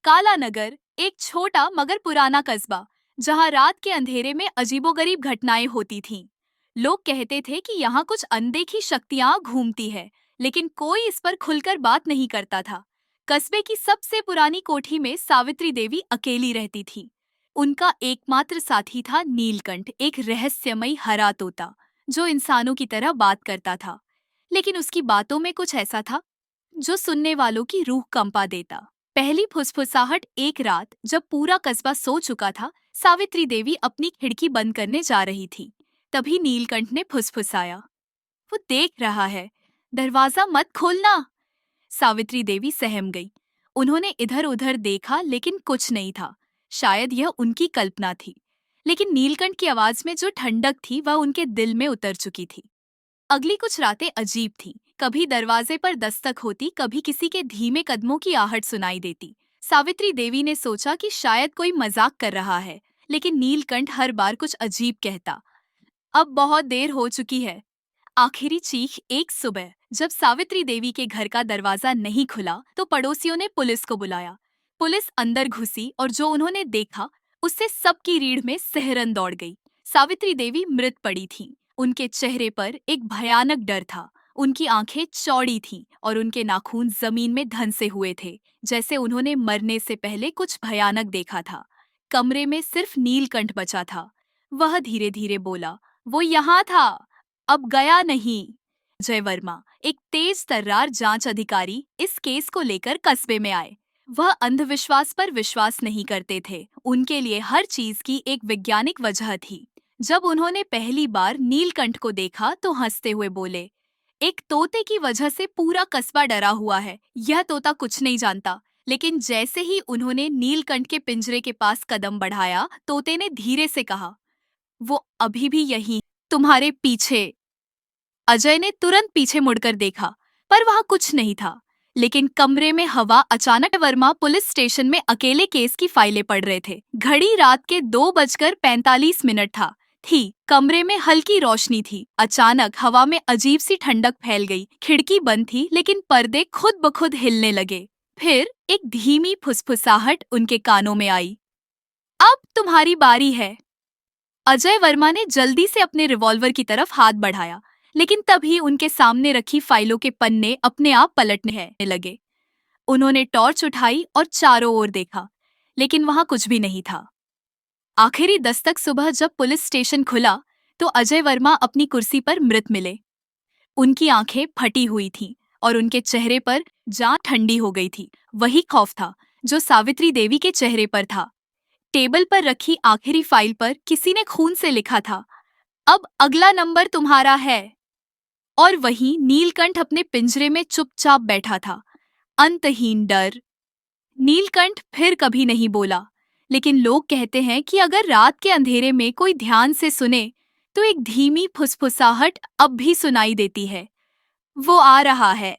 काला नगर एक छोटा मगर पुराना कस्बा, जहां रात के अंधेरे में अजीबोगरीब घटनाएं होती थीं। लोग कहते थे कि यहाँ कुछ अनदेखी शक्तियां घूमती है, लेकिन कोई इस पर खुलकर बात नहीं करता था। कस्बे की सबसे पुरानी कोठी में सावित्री देवी अकेली रहती थी। उनका एकमात्र साथी था नीलकंठ, एक रहस्यमयी हरा तोता जो इंसानों की तरह बात करता था। लेकिन उसकी बातों में कुछ ऐसा था जो सुनने वालों की रूह कंपा देता। पहली फुसफुसाहट एक रात जब पूरा कस्बा सो चुका था, सावित्री देवी अपनी खिड़की बंद करने जा रही थी। तभी नीलकंठ ने फुसफुसाया, वो देख रहा है, दरवाजा मत खोलना। सावित्री देवी सहम गई। उन्होंने इधर उधर देखा लेकिन कुछ नहीं था। शायद यह उनकी कल्पना थी। लेकिन नीलकंठ की आवाज में जो ठंडक थी वह उनके दिल में उतर चुकी थी। अगली कुछ रातें अजीब थीं। कभी दरवाजे पर दस्तक होती, कभी किसी के धीमे कदमों की आहट सुनाई देती। सावित्री देवी ने सोचा कि शायद कोई मजाक कर रहा है, लेकिन नीलकंठ हर बार कुछ अजीब कहता। अब बहुत देर हो चुकी है। आखिरी चीख एक सुबह जब सावित्री देवी के घर का दरवाजा नहीं खुला तो पड़ोसियों ने पुलिस को बुलाया। पुलिस अंदर घुसी और जो उन्होंने देखा उससे सबकी रीढ़ में सिहरन दौड़ गई। सावित्री देवी मृत पड़ी थीं। उनके चेहरे पर एक भयानक डर था। उनकी आंखें चौड़ी थीं और उनके नाखून जमीन में धंसे हुए थे, जैसे उन्होंने मरने से पहले कुछ भयानक देखा था। कमरे में सिर्फ नीलकंठ बचा था। वह धीरे धीरे बोला, वो यहाँ था, अब गया नहीं। जय वर्मा, एक तेज तर्रार जांच अधिकारी, इस केस को लेकर कस्बे में आए। वह अंधविश्वास पर विश्वास नहीं करते थे। उनके लिए हर चीज की एक वैज्ञानिक वजह थी। जब उन्होंने पहली बार नीलकंठ को देखा तो हंसते हुए बोले, एक तोते की वजह से पूरा कस्बा डरा हुआ है। यह तोता कुछ नहीं जानता। लेकिन जैसे ही उन्होंने नीलकंठ के पिंजरे के पास कदम बढ़ाया, तोते ने धीरे से कहा, वो अभी भी यहीं, तुम्हारे पीछे। अजय ने तुरंत पीछे मुड़कर देखा, पर वहां कुछ नहीं था। लेकिन कमरे में हवा अचानक। वर्मा पुलिस स्टेशन में अकेले केस की फाइलें पढ़ रहे थे। घड़ी रात के 2:45 था। कमरे में हल्की रोशनी थी। अचानक हवा में अजीब सी ठंडक फैल गई। खिड़की बंद थी लेकिन पर्दे खुद ब खुद हिलने लगे। फिर एक धीमी फुसफुसाहट उनके कानों में आई, अब तुम्हारी बारी है। अजय वर्मा ने जल्दी से अपने रिवॉल्वर की तरफ हाथ बढ़ाया, लेकिन तभी उनके सामने रखी फाइलों के पन्ने अपने आप पलटने लगे। उन्होंने टॉर्च उठाई और चारों ओर देखा, लेकिन वहां कुछ भी नहीं था। आखिरी दस्तक सुबह जब पुलिस स्टेशन खुला तो अजय वर्मा अपनी कुर्सी पर मृत मिले। उनकी आंखें फटी हुई थीं और उनके चेहरे पर जान ठंडी हो गई थी। वही खौफ था जो सावित्री देवी के चेहरे पर था। टेबल पर रखी आखिरी फाइल पर किसी ने खून से लिखा था, अब अगला नंबर तुम्हारा है। और वहीं नीलकंठ अपने पिंजरे में चुपचाप बैठा था, अंतहीन डर। नीलकंठ फिर कभी नहीं बोला, लेकिन लोग कहते हैं कि अगर रात के अंधेरे में कोई ध्यान से सुने तो एक धीमी फुसफुसाहट अब भी सुनाई देती है, वो आ रहा है।